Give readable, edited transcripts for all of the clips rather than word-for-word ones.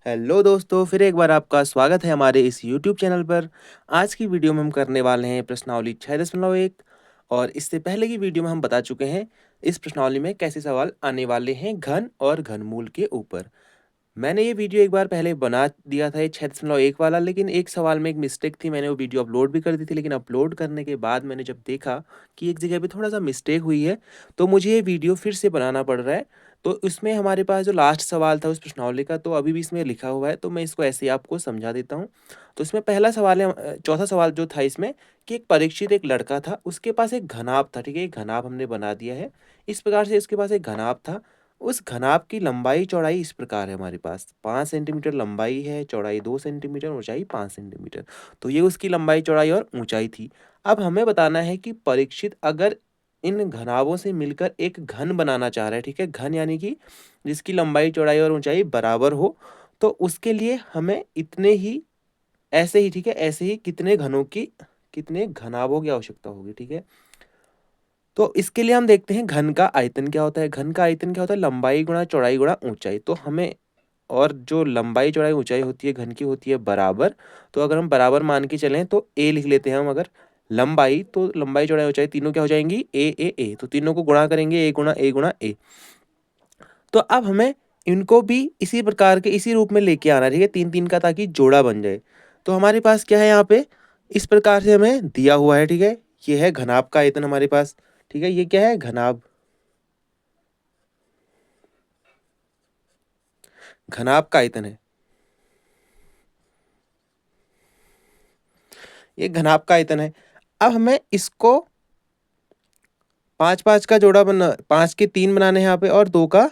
Hello दोस्तों, फिर एक बार आपका स्वागत है हमारे इस यूट्यूब चैनल पर। आज की वीडियो में हम करने वाले हैं प्रश्नावली 6.1 और इससे पहले की वीडियो में हम बता चुके हैं इस प्रश्नावली में कैसे सवाल आने वाले हैं घन और घनमूल के ऊपर। मैंने ये वीडियो एक बार पहले बना दिया था ये 6.1 वाला, लेकिन एक सवाल में एक मिस्टेक थी। मैंने वो वीडियो अपलोड भी कर दी थी, लेकिन अपलोड करने के बाद मैंने जब देखा कि एक जगह पे थोड़ा-सा मिस्टेक हुई है, तो मुझे ये वीडियो फिर से बनाना पड़ रहा है। तो इसमें हमारे पास जो लास्ट सवाल था उस प्रश्नावली का, तो अभी भी इसमें लिखा हुआ है, तो मैं इसको ऐसे ही आपको समझा देता हूँ। तो इसमें पहला सवाल है चौथा सवाल जो था इसमें कि एक परीक्षित एक लड़का था, उसके पास एक घनाभ था, ठीक है? एक घनाभ हमने बना दिया है। इस प्रकार से उसके पास एक घनाभ था। उस घनाभ की लंबाई चौड़ाई इस प्रकार है हमारे पास 5 सेंटीमीटर लंबाई है, चौड़ाई 2 सेंटीमीटर, ऊंचाई 5 सेंटीमीटर। तो ये उसकी लंबाई चौड़ाई और ऊंचाई थी। अब हमें बताना है कि परीक्षित अगर इन घनाभों से मिलकर एक घन बनाना चाह रहा है, ठीक है? घन यानी कि जिसकी लंबाई चौड़ाई और ऊंचाई बराबर हो, तो उसके लिए हमें इतने ही ऐसे ही, ठीक है? ऐसे ही कितने घनाभों की आवश्यकता होगी, ठीक है? तो इसके लिए हम देखते हैं घन का आयतन क्या होता है। घन का आयतन क्या होता है? लंबाई गुणा चौड़ाई गुणा ऊंचाई। तो हमें और जो लंबाई चौड़ाई ऊंचाई होती है घन की होती है बराबर। तो अगर हम बराबर मान के चलें तो ए लिख लेते हैं हम। अगर लंबाई तो लंबाई चौड़ाई ऊंचाई तीनों क्या हो जाएंगी? ए ए ए। तो तीनों को गुणा करेंगे, ए गुणा ए गुणा ए। तो अब हमें इनको भी इसी प्रकार के इसी रूप में लेके आना है, ठीक है? तीन तीन का, ताकि जोड़ा बन जाए। तो हमारे पास क्या है यहाँ पे? इस प्रकार से हमें दिया हुआ है, ठीक है? ये है घनाभ का आयतन हमारे पास, ठीक है? ये क्या है? घनाभ। घनाभ का आयतन है, ये घनाभ का आयतन है। अब हमें इसको पाँच पाँच का जोड़ा बना, पाँच के तीन बनाने हैं यहाँ पे और दो का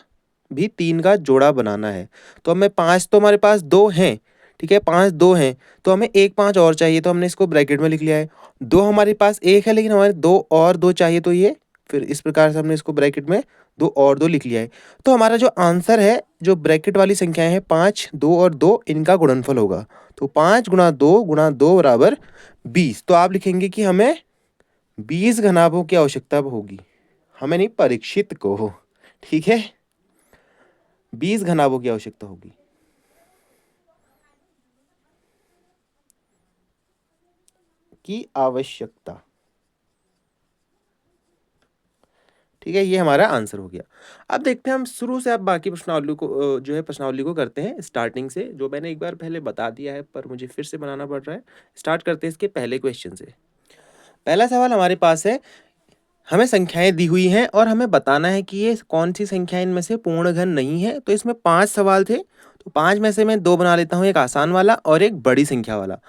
भी तीन का जोड़ा बनाना है। तो हमें पाँच तो हमारे पास दो हैं, ठीक है? पाँच दो हैं, तो हमें एक पाँच और चाहिए, तो हमने इसको ब्रैकेट में लिख लिया है। दो हमारे पास एक है, लेकिन हमारे दो और दो चाहिए, तो ये फिर इस प्रकार से हमने इसको ब्रैकेट में दो और दो लिख लिया है। तो हमारा जो आंसर है, जो ब्रैकेट वाली संख्याएं हैं, पाँच, दो और दो, इनका गुणनफल होगा। तो पाँच गुणा दो बराबर 20। तो आप लिखेंगे कि हमें 20 घनाभों की आवश्यकता होगी। हमें नहीं, परीक्षित को हो, ठीक है? 20 घनाभों की आवश्यकता होगी। की आवश्यकता, ठीक है? ये हमारा आंसर हो गया। अब देखते हैं हम शुरू से, अब बाकी प्रश्नावली को जो है प्रश्नावली को करते हैं स्टार्टिंग से, जो मैंने एक बार पहले बता दिया है पर मुझे फिर से बनाना पड़ रहा है। स्टार्ट करते हैं इसके पहले क्वेश्चन से। पहला सवाल हमारे पास है, हमें संख्याएं दी हुई हैं और हमें बताना है कि ये कौन सी संख्याएं इनमें से पूर्ण घन नहीं है। तो इसमें पांच सवाल थे, तो पांच में से मैं दो बना लेता हूँ, एक आसान वाला और एक बड़ी संख्या वाला।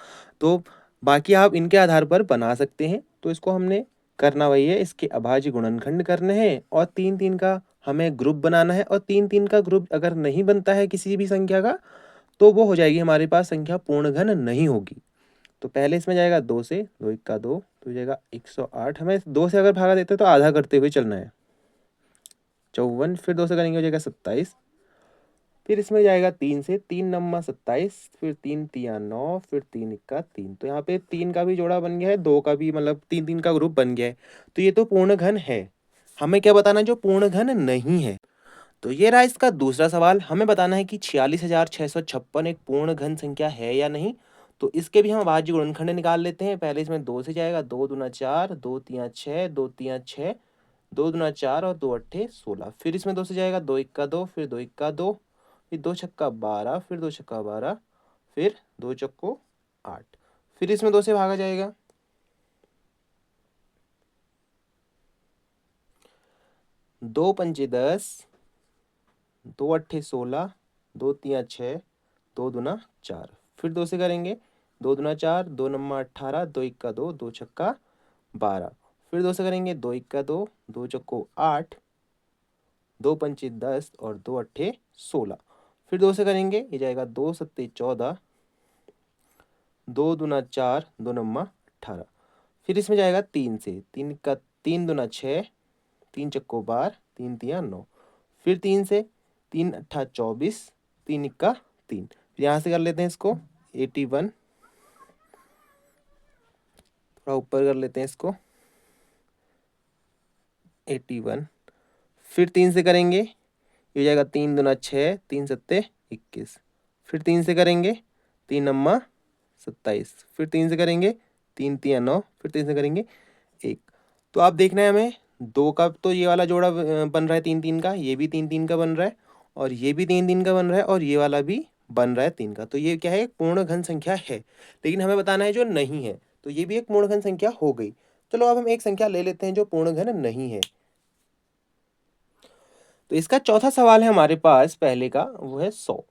तो बाकी आप इनके आधार पर बना सकते हैं। तो इसको हमने करना वही है, इसके अभाज्य गुणनखंड करने हैं और तीन तीन का हमें ग्रुप बनाना है। और तीन तीन का ग्रुप अगर नहीं बनता है किसी भी संख्या का, तो वो हो जाएगी हमारे पास संख्या पूर्ण घन नहीं होगी। तो पहले इसमें जाएगा दो से, दो एक का दो, तो हो जाएगा 108। हमें दो से अगर भागा देते तो आधा करते हुए चलना है, 54। फिर दो से करेंगे हो जाएगा 27। फिर इसमें जाएगा तीन से, तीन नम्मा 27, फिर तीन तिया 9, फिर तीन इक्का 3। तो यहाँ पे तीन का भी जोड़ा बन गया है, दो का भी, मतलब तीन तीन का ग्रुप बन गया है। तो ये तो पूर्ण घन है। हमें क्या बताना है? जो पूर्ण घन नहीं है। तो ये रहा इसका दूसरा सवाल। हमें बताना है कि 46,656 एक पूर्ण घन संख्या है या नहीं। तो इसके भी हम अभाज्य गुणनखंड निकाल लेते हैं। पहले इसमें दो से जाएगा, दो दूना चार, दो तिया छः, दो तिया छः, दो दूना चार और दो अट्ठे 16। फिर इसमें दो से जाएगा, दो इक्का दो, फिर दो इक्का दो, फिर दो छक्का 12, फिर दो छक्का 12, फिर दो चक्को 8। फिर इसमें दो से भागा जाएगा, दो पंचे 10, दो अट्ठे 16, दो तिया छः, दो दूना चार। फिर दो से करेंगे, दो दूना चार, दो नम्मा 18, दो इक्का दो, दो छक्का 12। फिर दो से करेंगे, दो इक्का दो, दो चक्को 8, दो पंचे 10 और दो अट्ठे 16। फिर दो से करेंगे, ये जाएगा दो सत्ते 14, दो दूना चार, दो नम्मा 18। फिर इसमें जाएगा तीन से, तीन का तीन दूना छः, तीन चक्को 12, तीन तिया 9। फिर तीन से, तीन अट्ठा 24, तीन इक्का 3। फिर यहाँ से कर लेते हैं इसको 81, थोड़ा ऊपर कर लेते हैं इसको 81। फिर तीन से करेंगे, ये हो जाएगा तीन दूना छः, तीन सत्ते 21। फिर 3 से करेंगे 3 नम्मा 27, फिर 3 से करेंगे 3 तिया 9, फिर 3 से करेंगे 1। तो आप देखना है हमें 2 का तो ये वाला जोड़ा बन रहा है 3 3 का, ये भी 3 3 का बन रहा है और ये भी 3 3 का बन रहा है और ये वाला भी बन रहा है 3 का। तो ये क्या है, एक पूर्ण घन संख्या है, लेकिन हमें बताना है जो नहीं है। तो ये भी एक पूर्ण घन संख्या हो गई। चलो अब हम एक संख्या ले लेते हैं जो पूर्ण घन नहीं है। तो इसका चौथा सवाल है हमारे पास पहले का, वो है 100।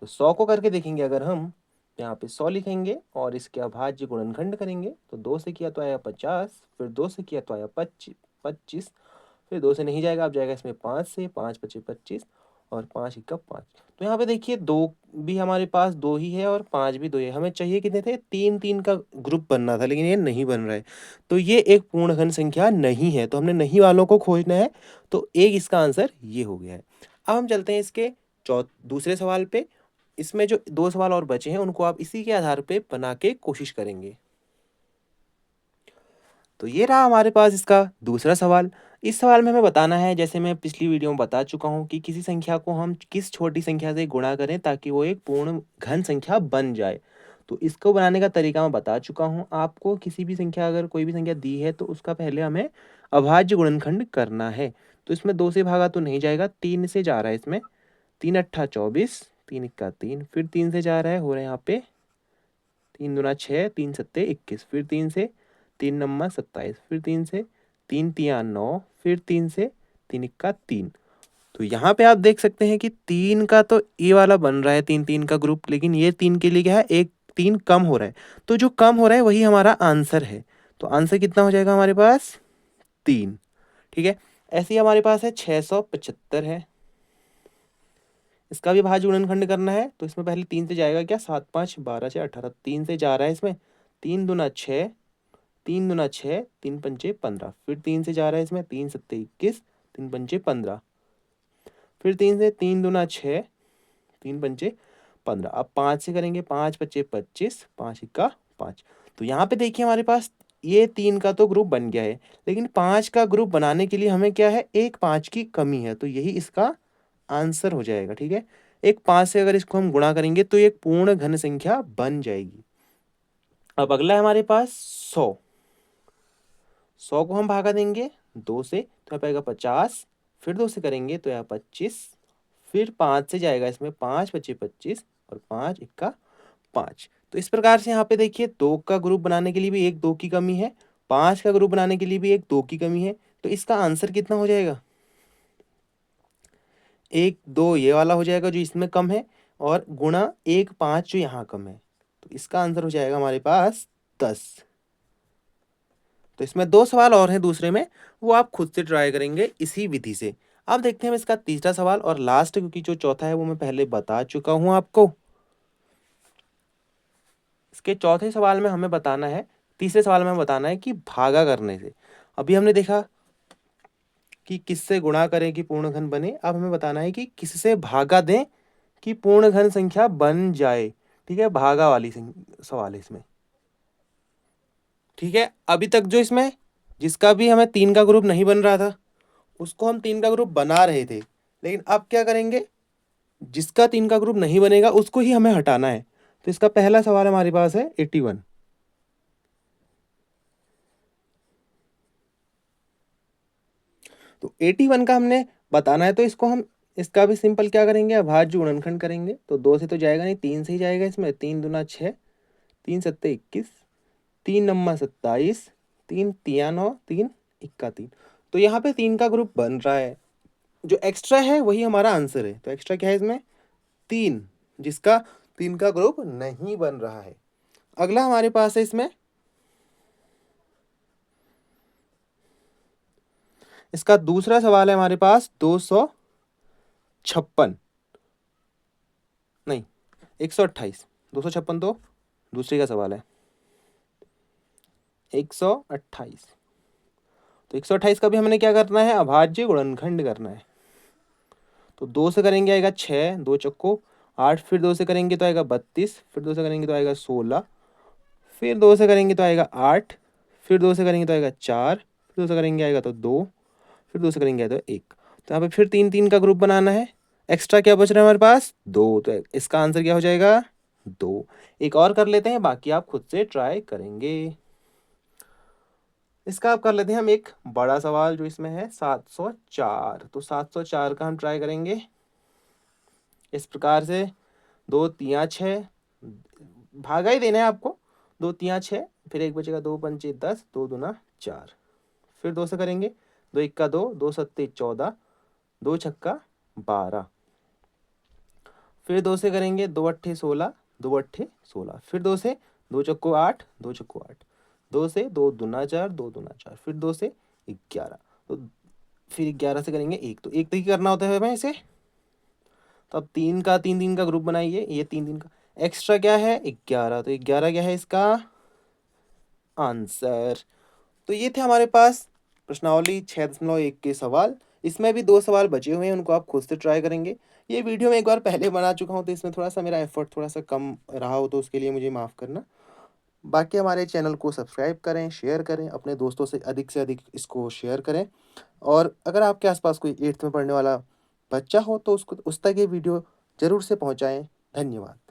तो 100 को करके देखेंगे, अगर हम यहाँ पे 100 लिखेंगे और इसके अभाज्य गुणनखंड करेंगे तो 2 से किया तो आया 50, फिर 2 से किया तो आया 25, फिर 2 से नहीं जाएगा, अब जाएगा इसमें 5 से, 5 पचे 25 और 5 इक्का 5। तो यहाँ पे देखिए 2 भी हमारे पास 2 ही है और 5 भी 2 ही है। हमें चाहिए कितने थे, 3 3 का ग्रुप बनना था, लेकिन ये नहीं बन रहा है। तो ये एक पूर्ण घन संख्या नहीं है, तो हमने नहीं वालों को खोजना है। तो एक इसका आंसर ये हो गया है। अब हम चलते हैं इसके दूसरे सवाल पे। इसमें जो 2 सवाल और बचे हैं उनको आप इसी के आधार पे बना के कोशिश करेंगे। तो ये रहा हमारे पास इसका दूसरा सवाल। इस सवाल में हमें बताना है, जैसे मैं पिछली वीडियो में बता चुका हूँ, कि किसी संख्या को हम किस छोटी संख्या से गुणा करें ताकि वो एक पूर्ण घन संख्या बन जाए। तो इसको बनाने का तरीका मैं बता चुका हूँ आपको। किसी भी संख्या, अगर कोई भी संख्या दी है तो उसका पहले हमें अभाज्य गुणनखंड करना है। तो इसमें 2 से भागा तो नहीं जाएगा, 3 से जा रहा है इसमें। 3 अट्ठा 24, 3 इक्का 3, फिर 3 से जा रहा है, हो रहा है यहाँ पे 3 दूना 6, 3 सत्ते 21, फिर 3 से 3 नम्मा 27, फिर 3 से 3 तिया 9, फिर 3 से 3 इक्का 3। तो यहाँ पे आप देख सकते हैं कि 3 का तो ये वाला बन रहा है 3 3 का ग्रुप, लेकिन ये 3 के लिए क्या है, एक 3 कम हो रहा है। तो जो कम हो रहा है वही हमारा आंसर है। तो आंसर कितना हो जाएगा हमारे पास, 3। ठीक है, ऐसे ही हमारे पास है 675 है। इसका भी भाज्य गुणनखंड करना है, तो इसमें पहले 3 से जाएगा क्या, 7 5 12 6 18, 3 से जा रहा है इसमें। 3 दूना 6, 3 दूना 6, 3 पंचे 15, फिर 3 से जा रहा है इसमें। 3 सत्ते 21, 3 पंचे 15, फिर 3 से 3 दूना 6, 3 पंचे 15। अब 5 से करेंगे, 5 पच्चे 25, 5 इक्का 5। तो यहाँ पे देखिए हमारे पास ये 3 का तो ग्रुप बन गया है, लेकिन 5 का ग्रुप बनाने के लिए हमें क्या है, एक 5 की कमी है। तो यही इसका आंसर हो जाएगा। ठीक है, एक 5 से अगर इसको हम गुणा करेंगे तो ये एक पूर्ण घन संख्या बन जाएगी। अब अगला है हमारे पास 100। 100 को हम भागा देंगे 2 से, तो यहाँ पाएगा 50, फिर 2 से करेंगे तो यहाँ 25, फिर 5 से जाएगा इसमें। 5 पच्चे 25 और 5 इक्का 5। तो इस प्रकार से यहाँ पे देखिए 2 का ग्रुप बनाने के लिए भी एक 2 की कमी है, 5 का ग्रुप बनाने के लिए भी एक 2 की कमी है। तो इसका आंसर कितना हो जाएगा, 1 2 ये वाला हो जाएगा जो इसमें कम है, और गुणा 1 5 जो यहाँ कम है। तो इसका आंसर हो जाएगा हमारे पास 10। तो इसमें 2 सवाल और हैं दूसरे में, वो आप खुद से ट्राई करेंगे इसी विधि से। अब देखते हैं इसका तीसरा सवाल और लास्ट, क्योंकि जो चौथा है वो मैं पहले बता चुका हूं आपको। इसके चौथे सवाल में हमें बताना है, तीसरे सवाल में हमें बताना है कि भागा करने से। अभी हमने देखा कि किससे गुणा करें कि पूर्ण घन बने, अब हमें बताना है कि किससे भागा दें कि पूर्ण घन संख्या बन जाए। ठीक है, भागा वाली सवाल है इसमें। ठीक है, अभी तक जो इसमें जिसका भी हमें 3 का ग्रुप नहीं बन रहा था उसको हम 3 का ग्रुप बना रहे थे, लेकिन अब क्या करेंगे, जिसका 3 का ग्रुप नहीं बनेगा उसको ही हमें हटाना है। तो इसका पहला सवाल हमारे पास है 81। तो 81 का हमने बताना है, तो इसको हम, इसका भी सिंपल क्या करेंगे, अभाज्य गुणनखंड करेंगे। तो 2 से तो जाएगा नहीं, 3 से ही जाएगा इसमें। 3 दूना 6, 3 सत्ते 21, 3 नम्मा 27, 3 तिया 9, 3 इक्का 3। तो यहाँ पे 3 का ग्रुप बन रहा है, जो एक्स्ट्रा है वही हमारा आंसर है। तो एक्स्ट्रा क्या है इसमें, 3, जिसका 3 का ग्रुप नहीं बन रहा है। अगला हमारे पास है इसमें, इसका दूसरा सवाल है हमारे पास 256, नहीं 128। 256 तो दूसरे का सवाल है, 128। तो 128 का भी हमने क्या करना है, अभाज्य गुणनखंड करना है। तो 2 से करेंगे आएगा 6, 2 चक्को 8, फिर 2 से करेंगे तो आएगा 32, फिर 2 से करेंगे तो आएगा 16, फिर 2 से करेंगे तो आएगा 8, फिर 2 से करेंगे तो आएगा 4, फिर 2 से करेंगे आएगा तो 2, फिर 2 से करेंगे तो 1। तो यहाँ पे फिर 3 3 का ग्रुप बनाना है। एक्स्ट्रा क्या बच रहा है हमारे पास 2, तो इसका आंसर क्या हो जाएगा 2। एक और कर लेते हैं, बाकी आप खुद से ट्राई करेंगे। इसका आप कर लेते हैं हम एक बड़ा सवाल जो इसमें है 704। तो 704 का हम ट्राई करेंगे इस प्रकार से। 2 तिया 6, भागा ही देना है आपको। 2 तिया 6, फिर एक बचेगा 2 पंचे 10, 2 दूना 4, फिर 2 से करेंगे। 2 इक्का 2, 2 सत्ते 14, 2 छक्का 12, फिर 2 से करेंगे। 2 अट्ठे 16, 2 अट्ठे 16, फिर 2 से। 2 चक्को 8, 2 चक्को 8, 2 से 2 दूना 4, 2 दूना 4, फिर 2 से 11, तो फिर 11 से करेंगे 1, तो 1 तक ही करना होता है हमें इसे। तो अब 3 का 3 3 का ग्रुप बनाइए, ये 3 3 का एक्स्ट्रा क्या है 11, तो 11 क्या है इसका आंसर। तो ये थे हमारे पास प्रश्नावली 6.1 के सवाल। इसमें भी 2 सवाल बचे हुए हैं, उनको आप खुद से ट्राई करेंगे। ये वीडियो मैं एक बार पहले बना चुका हूँ, तो इसमें थोड़ा सा मेरा एफर्ट थोड़ा सा कम रहा हो, तो उसके लिए मुझे माफ़ करना। बाकी हमारे चैनल को सब्सक्राइब करें, शेयर करें, अपने दोस्तों से अधिक इसको शेयर करें। और अगर आपके आसपास कोई 8th में पढ़ने वाला बच्चा हो तो उसको उस तक ये वीडियो ज़रूर से पहुँचाएँ। धन्यवाद।